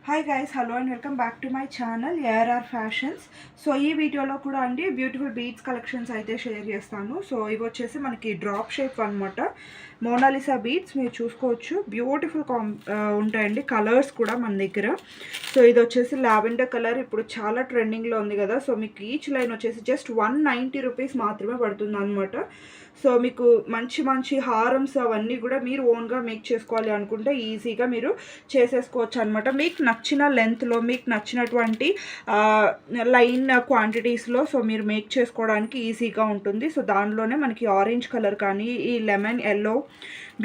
Hi guys, hello and welcome back to my channel ARR fashions. So ఈ వీడియోలో కూడా అండి బ్యూటిఫుల్ బీడ్స్ కలెక్షన్స్ అయితే షేర్ చేస్తాను. సో ఇవి వచ్చేసి మనకి డ్రాప్ షేప్ అనమాట. మోనాలిసా బీడ్స్ మీరు చూసుకోవచ్చు, బ్యూటిఫుల్ ఉంటాయండి. కలర్స్ కూడా మన దగ్గర. సో ఇది వచ్చేసి లావెండర్ కలర్, ఇప్పుడు చాలా ట్రెండింగ్లో ఉంది కదా. సో మీకు ఈచ్ లైన్ వచ్చేసి జస్ట్ 190 రూపీస్ మాత్రమే పడుతుంది అనమాట. సో మీకు మంచి మంచి హారమ్స్ అవన్నీ కూడా మీరు ఓన్గా మేక్ చేసుకోవాలి అనుకుంటే ఈజీగా మీరు చేసేసుకోవచ్చు అనమాట. మీకు నచ్చిన లెంత్లో, మీకు నచ్చినటువంటి లైన్ క్వాంటిటీస్లో సో మీరు మేక్ చేసుకోవడానికి ఈజీగా ఉంటుంది. సో దానిలోనే మనకి ఆరెంజ్ కలర్ కానీ, ఈ lemon yellow,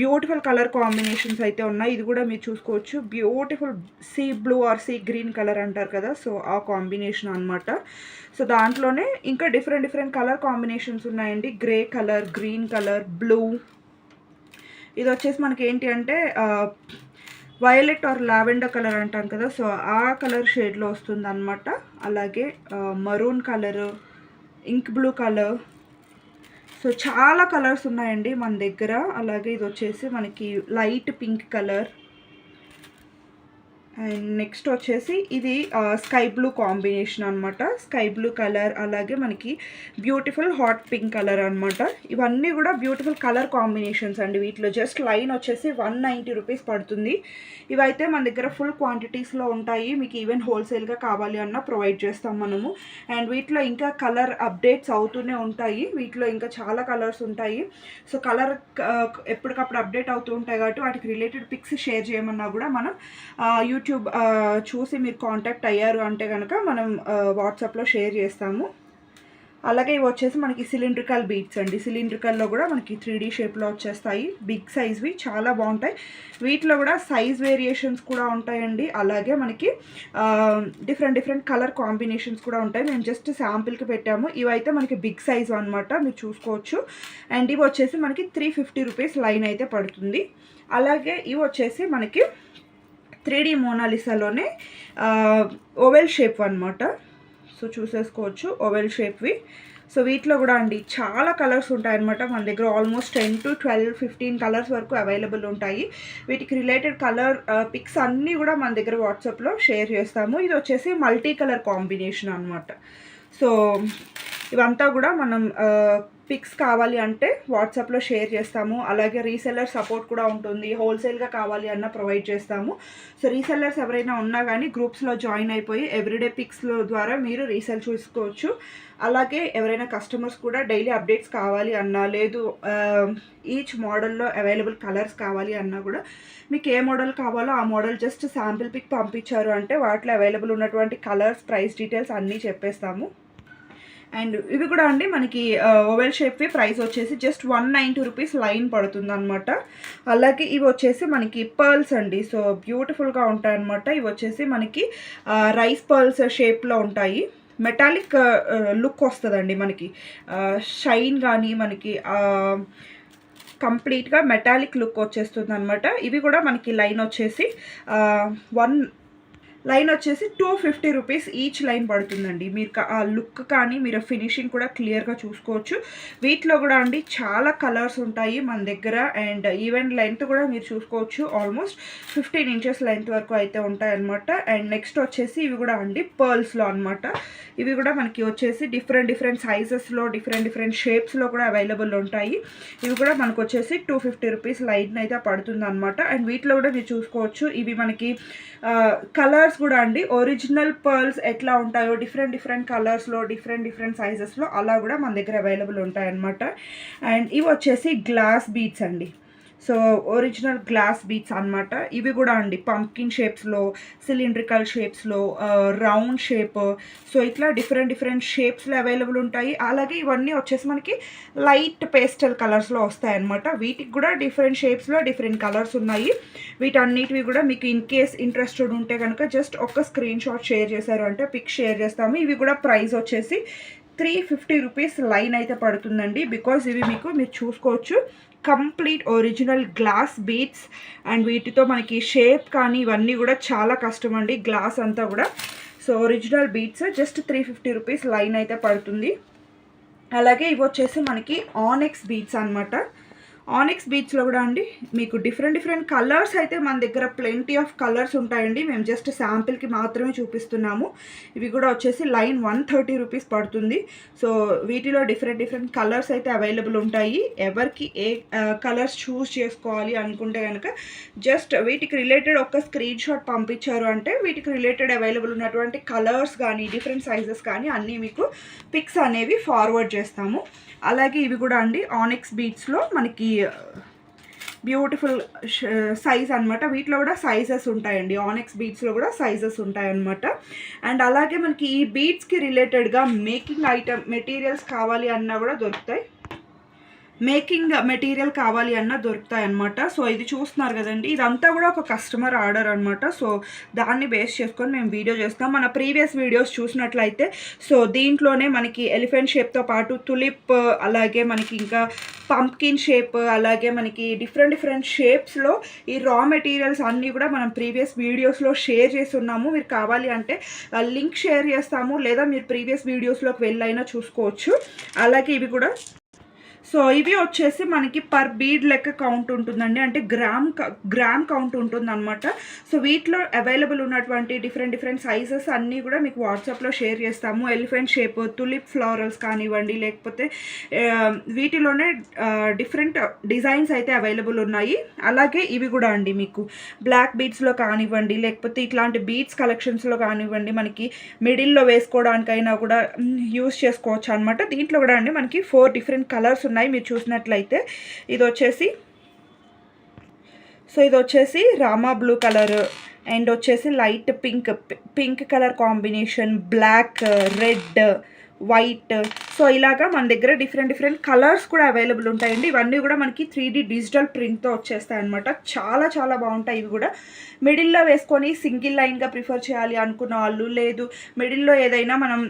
beautiful colour combinations అయితే ఉన్నాయి. ఇది కూడా మీరు చూసుకోవచ్చు, beautiful sea blue or sea green colour అంటారు కదా, సో ఆ కాంబినేషన్ అనమాట. సో దాంట్లోనే ఇంకా డిఫరెంట్ కలర్ కాంబినేషన్స్ ఉన్నాయండి. Grey colour, green colour, blue. ఇది వచ్చేసి మనకి ఏంటి అంటే వైలెట్ ఆర్ లావెండర్ కలర్ అంటాం కదా, సో ఆ కలర్ షేడ్లో వస్తుంది అనమాట. అలాగే maroon colour, ink blue colour, so చాలా కలర్స్ ఉన్నాయండి మన దగ్గర. అలాగే ఇది వచ్చేసి మనకి light pink colour, and next వచ్చేసి ఇది స్కై బ్లూ కాంబినేషన్ అనమాట. స్కై బ్లూ కలర్, అలాగే మనకి బ్యూటిఫుల్ హాట్ పింక్ కలర్ అనమాట. ఇవన్నీ కూడా బ్యూటిఫుల్ కలర్ కాంబినేషన్స్ అండి. వీటిలో జస్ట్ లైన్ వచ్చేసి 190 రూపీస్ పడుతుంది. ఇవైతే మన దగ్గర ఫుల్ క్వాంటిటీస్లో ఉంటాయి. మీకు ఈవెన్ హోల్సేల్గా కావాలి అన్నా ప్రొవైడ్ చేస్తాం మనము. అండ్ వీటిలో ఇంకా కలర్ అప్డేట్స్ అవుతూనే ఉంటాయి. వీటిలో ఇంకా చాలా కలర్స్ ఉంటాయి. సో కలర్ ఎప్పటికప్పుడు అప్డేట్ అవుతూ ఉంటాయి కాబట్టి వాటికి రిలేటెడ్ పిక్స్ షేర్ చేయమన్నా కూడా మనం యూట్యూబ్ చూసి మీరు కాంటాక్ట్ అయ్యారు అంటే కనుక మనం వాట్సాప్లో షేర్ చేస్తాము. అలాగే ఇవి వచ్చేసి మనకి సిలిండ్రికల్ బీడ్స్ అండి. సిలిండ్రికల్లో కూడా మనకి 3D షేప్లో వచ్చేస్తాయి. బిగ్ సైజ్వి చాలా బాగుంటాయి. వీటిలో కూడా సైజ్ వేరియేషన్స్ కూడా ఉంటాయండి. అలాగే మనకి డిఫరెంట్ కలర్ కాంబినేషన్స్ కూడా ఉంటాయి. మేము జస్ట్ శాంపిల్కి పెట్టాము. ఇవైతే మనకి బిగ్ సైజ్ అనమాట, మీరు చూసుకోవచ్చు. అండ్ ఇవి వచ్చేసి మనకి 350 రూపీస్ లైన్ అయితే పడుతుంది. అలాగే ఇవి వచ్చేసి మనకి 3D మోనాలిసాలోనే ఓవెల్ షేప్ అనమాట. సో చూసేసుకోవచ్చు ఓవెల్ షేప్వి. సో వీటిలో కూడా అండి చాలా కలర్స్ ఉంటాయన్నమాట మన దగ్గర. ఆల్మోస్ట్ 10 to 12, 15 కలర్స్ వరకు అవైలబుల్ ఉంటాయి. వీటికి రిలేటెడ్ కలర్ పిక్స్ అన్నీ కూడా మన దగ్గర వాట్సాప్లో షేర్ చేస్తాము. ఇది వచ్చేసి మల్టీ కలర్ కాంబినేషన్ అనమాట. సో ఇవంతా కూడా మనం పిక్స్ కావాలి అంటే వాట్సాప్లో షేర్ చేస్తాము. అలాగే రీసెల్లర్ సపోర్ట్ కూడా ఉంటుంది. హోల్సేల్గా కావాలి అన్న ప్రొవైడ్ చేస్తాము. సో రీసెల్లర్స్ ఎవరైనా ఉన్నా కానీ గ్రూప్స్లో జాయిన్ అయిపోయి ఎవ్రీడే పిక్స్లో ద్వారా మీరు రీసెల్ చూసుకోవచ్చు. అలాగే ఎవరైనా కస్టమర్స్ కూడా డైలీ అప్డేట్స్ కావాలి అన్నా, లేదు ఈచ్ మోడల్లో అవైలబుల్ కలర్స్ కావాలి అన్నా కూడా మీకు ఏ మోడల్ కావాలో ఆ మోడల్ జస్ట్ శాంపిల్ పిక్ పంపించారు అంటే వాటిలో అవైలబుల్ ఉన్నటువంటి కలర్స్, ప్రైస్ డీటెయిల్స్ అన్నీ చెప్పేస్తాము. అండ్ ఇవి కూడా అండి మనకి ఓవెల్ షేప్వి ప్రైస్ వచ్చేసి జస్ట్ 190 రూపీస్ లైన్ పడుతుంది అనమాట. అలాగే ఇవి వచ్చేసి మనకి పర్ల్స్ అండి. సో బ్యూటిఫుల్గా ఉంటాయి అనమాట. ఇవి వచ్చేసి మనకి రైస్ పర్ల్స్ షేప్లో ఉంటాయి. మెటాలిక్ లుక్ వస్తుందండి మనకి. షైన్ కానీ మనకి కంప్లీట్గా మెటాలిక్ లుక్ వచ్చేస్తుంది అనమాట. ఇవి కూడా మనకి లైన్ వచ్చేసి 250 రూపీస్ ఈచ్ లైన్ పడుతుందండి. మీరు ఆ లుక్ కానీ మీరు ఫినిషింగ్ కూడా క్లియర్గా చూసుకోవచ్చు. వీటిలో కూడా అండి చాలా కలర్స్ ఉంటాయి మన దగ్గర. అండ్ ఈవెన్ లెంత్ కూడా మీరు చూసుకోవచ్చు, ఆల్మోస్ట్ 15 ఇంచెస్ లెంత్ వరకు అయితే ఉంటాయి అనమాట. అండ్ నెక్స్ట్ వచ్చేసి ఇవి కూడా అండి పర్ల్స్లో అనమాట. ఇవి కూడా మనకి వచ్చేసి డిఫరెంట్ సైజెస్లో, డిఫరెంట్ షేప్స్లో కూడా అవైలబుల్ ఉంటాయి. ఇవి కూడా మనకు వచ్చేసి 250 రూపీస్ లైన్ అయితే పడుతుంది అనమాట. అండ్ వీటిలో కూడా మీరు చూసుకోవచ్చు, ఇవి మనకి కలర్స్ కూడా అండి ఒరిజినల్ పర్ల్స్ ఎట్లా ఉంటాయో డిఫరెంట్ కలర్స్లో, డిఫరెంట్ సైజెస్లో అలా కూడా మన దగ్గర అవైలబుల్ ఉంటాయన్నమాట. అండ్ ఇవి వచ్చేసి గ్లాస్ బీడ్స్ అండి. సో ఒరిజినల్ గ్లాస్ బీడ్స్ అనమాట. ఇవి కూడా అండి పంకిన్ షేప్స్లో, సిలిండ్రికల్ షేప్స్లో, రౌండ్ షేప్, సో ఇట్లా డిఫరెంట్ షేప్స్లో అవైలబుల్ ఉంటాయి. అలాగే ఇవన్నీ వచ్చేసి మనకి లైట్ పేస్టల్ కలర్స్లో వస్తాయన్నమాట. వీటికి కూడా డిఫరెంట్ షేప్స్లో డిఫరెంట్ కలర్స్ ఉన్నాయి. వీటన్నిటివి కూడా మీకు ఇన్ కేస్ ఇంట్రెస్టెడ్ ఉంటే కనుక జస్ట్ ఒక స్క్రీన్ షాట్ షేర్ చేశారు అంటే పిక్ షేర్ చేస్తాము. ఇవి కూడా ప్రైస్ వచ్చేసి 350 రూపీస్ లైన్ అయితే పడుతుందండి. బికాజ్ ఇవి మీరు చూసుకోవచ్చు complete original glass beads. And వీటితో మనకి షేప్ కానీ ఇవన్నీ కూడా చాలా కష్టం అండి, గ్లాస్ అంతా కూడా. So original beads just 350 rupees line అయితే పడుతుంది. అలాగే ఇవి వచ్చేసి మనకి ఆనెక్స్ బీడ్స్ అనమాట. ఆనిక్స్ బీచ్లో కూడా అండి మీకు డిఫరెంట్ కలర్స్ అయితే మన దగ్గర ప్లెంటీ ఆఫ్ కలర్స్ ఉంటాయండి. మేము జస్ట్ శాంపిల్కి మాత్రమే చూపిస్తున్నాము. ఇవి కూడా వచ్చేసి లైన్ 130 రూపీస్ పడుతుంది. సో వీటిలో డిఫరెంట్ కలర్స్ అయితే అవైలబుల్ ఉంటాయి. ఎవరికి ఏ కలర్స్ చూస్ చేసుకోవాలి అనుకుంటే కనుక జస్ట్ వీటికి రిలేటెడ్ ఒక స్క్రీన్ షాట్ పంపించారు అంటే వీటికి రిలేటెడ్ అవైలబుల్ ఉన్నటువంటి కలర్స్ కానీ డిఫరెంట్ సైజెస్ కానీ అన్నీ మీకు పిక్స్ అనేవి ఫార్వర్డ్ చేస్తాము. అలాగే ఇవి కూడా అండి ఆనిక్స్ బీట్స్లో మనకి బ్యూటిఫుల్ సైజ్ అనమాట. వీటిలో కూడా సైజెస్ ఉంటాయండి. ఆనిక్స్ బీట్స్లో కూడా సైజెస్ ఉంటాయన్నమాట. అండ్ అలాగే మనకి ఈ బీట్స్కి రిలేటెడ్గా మేకింగ్ ఐటమ్ మెటీరియల్స్ కావాలి అన్నా కూడా దొరుకుతాయి. మేకింగ్ మెటీరియల్ కావాలి అన్న దొరుకుతాయి అన్నమాట. సో ఇది చూస్తున్నారు కదండి, ఇదంతా కూడా ఒక కస్టమర్ ఆర్డర్ అనమాట. సో దాన్ని బేస్ చేసుకొని మేము వీడియో చేస్తాం. మన ప్రీవియస్ వీడియోస్ చూసినట్లయితే సో దీంట్లోనే మనకి ఎలిఫెంట్ షేప్తో పాటు తులిప్, అలాగే మనకి ఇంకా పంప్కిన్ షేప్, అలాగే మనకి డిఫరెంట్ షేప్స్లో ఈ రా మెటీరియల్స్ అన్నీ కూడా మనం ప్రీవియస్ వీడియోస్లో షేర్ చేస్తున్నాము. మీరు కావాలి అంటే లింక్ షేర్ చేస్తాము, లేదా మీరు ప్రీవియస్ వీడియోస్లోకి వెళ్ళైనా చూసుకోవచ్చు. అలాగే ఇవి కూడా సో ఇవి వచ్చేసి మనకి పర్ బీడ్ లెక్క కౌంట్ ఉంటుందండి, అంటే గ్రామ్ కౌంట్ ఉంటుందన్నమాట. సో వీటిలో అవైలబుల్ ఉన్నటువంటి డిఫరెంట్ సైజెస్ అన్నీ కూడా మీకు వాట్సాప్లో షేర్ చేస్తాము. ఎలిఫెంట్ షేప్, తులిప్ ఫ్లోరల్స్ కానివ్వండి, లేకపోతే వీటిలోనే డిఫరెంట్ డిజైన్స్ అయితే అవైలబుల్ ఉన్నాయి. అలాగే ఇవి కూడా అండి మీకు బ్లాక్ బీడ్స్లో కానివ్వండి, లేకపోతే ఇట్లాంటి బీడ్స్ కలెక్షన్స్లో కానివ్వండి, మనకి మిడిల్లో వేసుకోవడానికైనా కూడా యూస్ చేసుకోవచ్చు అనమాట. దీంట్లో కూడా అండి మనకి 4 డిఫరెంట్ కలర్స్ ఉన్నాయి. మీరు చూసినట్లయితే ఇది వచ్చేసి రామా బ్లూ కలర్, అండ్ వచ్చేసి light pink colour combination, black, red, white. So ఇలాగా మన దగ్గర డిఫరెంట్ కలర్స్ కూడా అవైలబుల్ ఉంటాయండి. ఇవన్నీ కూడా మనకి 3D డిజిటల్ ప్రింట్తో వచ్చేస్తాయి అనమాట. చాలా బాగుంటాయి. ఇవి కూడా మిడిల్లో వేసుకొని సింగిల్ లైన్గా ప్రిఫర్ చేయాలి అనుకున్న వాళ్ళు, లేదు మిడిల్లో ఏదైనా మనం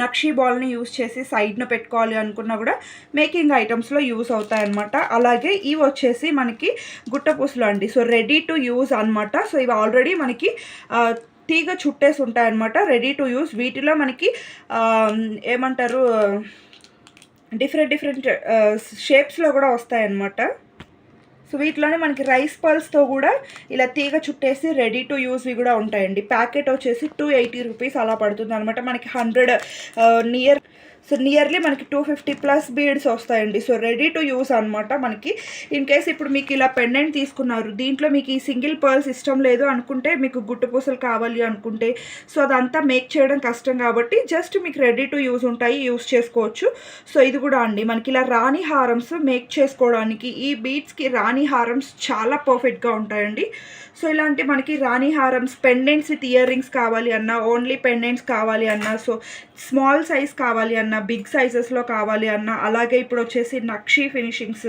నక్షీ బాల్ని యూస్ చేసి సైడ్ను పెట్టుకోవాలి అనుకున్నా కూడా మేకింగ్ ఐటమ్స్లో యూస్ అవుతాయి అన్నమాట. అలాగే ఇవి వచ్చేసి మనకి గుట్టపూసలు అండి. సో రెడీ టు యూజ్ అనమాట. సో ఇవి ఆల్రెడీ మనకి తీగ చుట్టేసి ఉంటాయన్నమాట, రెడీ టు యూస్. వీటిలో మనకి ఏమంటారు డిఫరెంట్ షేప్స్లో కూడా వస్తాయన్నమాట. సో వీటిలోనే మనకి రైస్ పల్స్తో కూడా ఇలా తీగ చుట్టేసి రెడీ టు యూస్వి కూడా ఉంటాయండి. ప్యాకెట్ వచ్చేసి 280 రూపీస్ అలా పడుతుంది అనమాట. మనకి 100 నియర్లీ మనకి 250+ బీడ్స్ వస్తాయండి. సో రెడీ టు యూస్ అనమాట. మనకి ఇన్ కేస్ ఇప్పుడు మీకు ఇలా పెండెంట్ తీసుకున్నారు, దీంట్లో మీకు ఈ సింగిల్ పర్ల్స్ ఇష్టం లేదు అనుకుంటే, మీకు గుట్టుపూసలు కావాలి అనుకుంటే, సో అదంతా మేక్ చేయడం కష్టం కాబట్టి జస్ట్ మీకు రెడీ టు యూస్ ఉంటాయి, యూస్ చేసుకోవచ్చు. సో ఇది కూడా అండి మనకి ఇలా రాణి హారమ్స్ మేక్ చేసుకోవడానికి, ఈ బీడ్స్కి రాణి హారమ్స్ చాలా పర్ఫెక్ట్గా ఉంటాయండి. సో ఇలాంటి మనకి రాణి హారమ్స్, పెండెంట్స్ విత్ ఇయర్ రింగ్స్ కావాలి అన్నా, ఓన్లీ పెండెంట్స్ కావాలి అన్నా, సో స్మాల్ సైజ్ కావాలి అన్నా, బిగ్ సైజెస్లో కావాలి అన్నా, అలాగే ఇప్పుడు వచ్చేసి నక్షీ ఫినిషింగ్స్,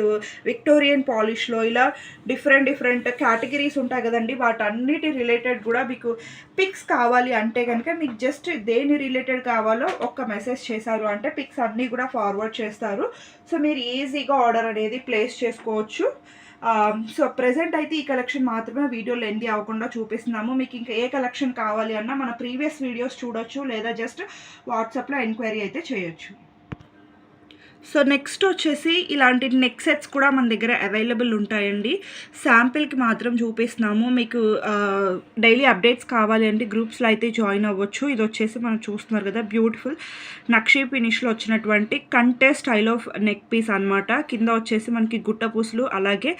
విక్టోరియన్ పాలిష్లో ఇలా డిఫరెంట్ కేటగిరీస్ ఉంటాయి కదండి. వాటన్నిటి రిలేటెడ్ కూడా మీకు పిక్స్ కావాలి అంటే కనుక మీకు జస్ట్ దేని రిలేటెడ్ కావాలో ఒక్క మెసేజ్ చేశారు అంటే పిక్స్ అన్నీ కూడా ఫార్వర్డ్ చేస్తారు. సో మీరు ఈజీగా ఆర్డర్ అనేది ప్లేస్ చేసుకోవచ్చు. సో ప్రెజెంట్ అయితే ఈ కలెక్షన్ మాత్రమే వీడియో లెంది అవ్వకుండా చూపిస్తున్నాము. మీకు ఇంకా ఏ కలెక్షన్ కావాలి అన్నా మన ప్రీవియస్ వీడియోస్ చూడొచ్చు, లేదా జస్ట్ వాట్సాప్లో ఎంక్వైరీ అయితే చేయొచ్చు. సో నెక్స్ట్ వచ్చేసి ఇలాంటి నెక్ సెట్స్ కూడా మన దగ్గర అవైలబుల్ ఉంటాయండి. శాంపిల్కి మాత్రం చూపిస్తున్నాము. మీకు డైలీ అప్డేట్స్ కావాలి అంటే గ్రూప్స్లో అయితే జాయిన్ అవ్వచ్చు. ఇది వచ్చేసి మనం చూస్తున్నారు కదా, బ్యూటిఫుల్ నక్షీ ఫినిష్లో వచ్చినటువంటి కంటే స్టైల్ ఆఫ్ నెక్ పీస్ అనమాట. కింద వచ్చేసి మనకి గుట్టపూసలు, అలాగే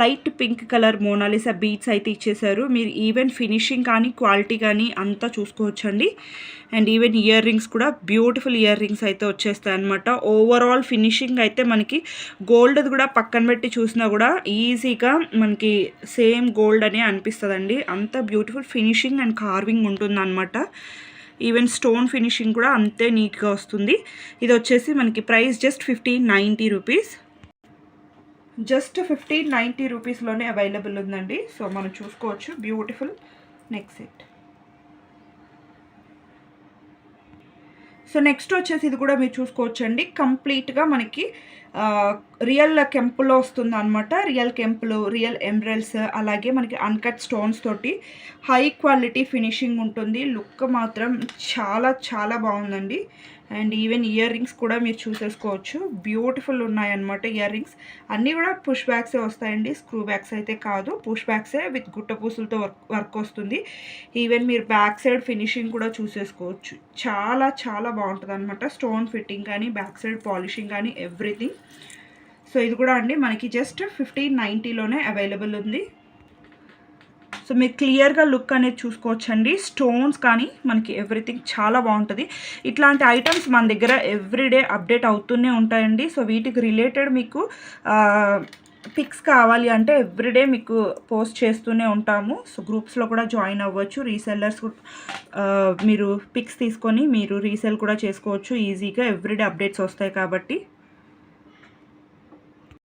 light pink colour Mona Lisa beads అయితే ఇచ్చేసారు. మీరు ఈవెన్ ఫినిషింగ్ కానీ క్వాలిటీ కానీ అంతా చూసుకోవచ్చండి. అండ్ ఈవెన్ ఇయర్ రింగ్స్ కూడా బ్యూటిఫుల్ ఇయర్ రింగ్స్ అయితే వచ్చేస్తాయి అనమాట. ఓవరాల్ ఫినిషింగ్ అయితే మనకి గోల్డ్ కూడా పక్కన పెట్టి చూసినా కూడా ఈజీగా మనకి సేమ్ గోల్డ్ అనే అనిపిస్తుందండి. అంత బ్యూటిఫుల్ ఫినిషింగ్ అండ్ కార్వింగ్ ఉంటుంది అనమాట. ఈవెన్ స్టోన్ ఫినిషింగ్ కూడా అంతే నీట్గా వస్తుంది. ఇది వచ్చేసి మనకి ప్రైస్ జస్ట్ 1590 రూపీస్. జస్ట్ 1590 రూపీస్లోనే అవైలబుల్ ఉందండి. సో మనం చూసుకోవచ్చు beautiful neck set. So next వచ్చేసి ఇది కూడా మీరు చూసుకోవచ్చండి, కంప్లీట్గా మనకి రియల్ కెంపులో వస్తుంది అనమాట. రియల్ కెంపులు, రియల్ ఎమరల్డ్స్, అలాగే మనకి అన్కట్ స్టోన్స్ తోటి హై క్వాలిటీ ఫినిషింగ్ ఉంటుంది. లుక్ మాత్రం చాలా బాగుందండి. అండ్ ఈవెన్ ఇయర్ రింగ్స్ కూడా మీరు చూసేసుకోవచ్చు, బ్యూటిఫుల్ ఉన్నాయన్నమాట ఇయర్ రింగ్స్. అన్నీ కూడా పుష్ బ్యాక్సే వస్తాయండి, స్క్రూ బ్యాక్స్ అయితే కాదు, పుష్ బ్యాక్సే విత్ గుట్ట పూసలతో వర్క్ వస్తుంది. ఈవెన్ మీరు బ్యాక్ సైడ్ ఫినిషింగ్ కూడా చూసేసుకోవచ్చు, చాలా చాలా బాగుంటుంది అనమాట. స్టోన్ ఫిట్టింగ్ కానీ బ్యాక్ సైడ్ పాలిషింగ్ కానీ ఎవ్రీథింగ్. సో ఇది కూడా అండి మనకి జస్ట్ 1590లోనే అవైలబుల్ ఉంది. సో మీరు క్లియర్గా లుక్ అనేది చూసుకోవచ్చండి. స్టోన్స్ కానీ మనకి ఎవ్రీథింగ్ చాలా బాగుంటుంది. ఇట్లాంటి ఐటమ్స్ మన దగ్గర ఎవ్రీడే అప్డేట్ అవుతూనే ఉంటాయండి. సో వీటికి రిలేటెడ్ మీకు పిక్స్ కావాలి అంటే ఎవ్రీడే మీకు పోస్ట్ చేస్తూనే ఉంటాము. సో గ్రూప్స్లో కూడా జాయిన్ అవ్వచ్చు. రీసెల్లర్స్ మీరు పిక్స్ తీసుకొని మీరు రీసేల్ కూడా చేసుకోవచ్చు ఈజీగా. ఎవ్రీడే అప్డేట్స్ వస్తాయి కాబట్టి.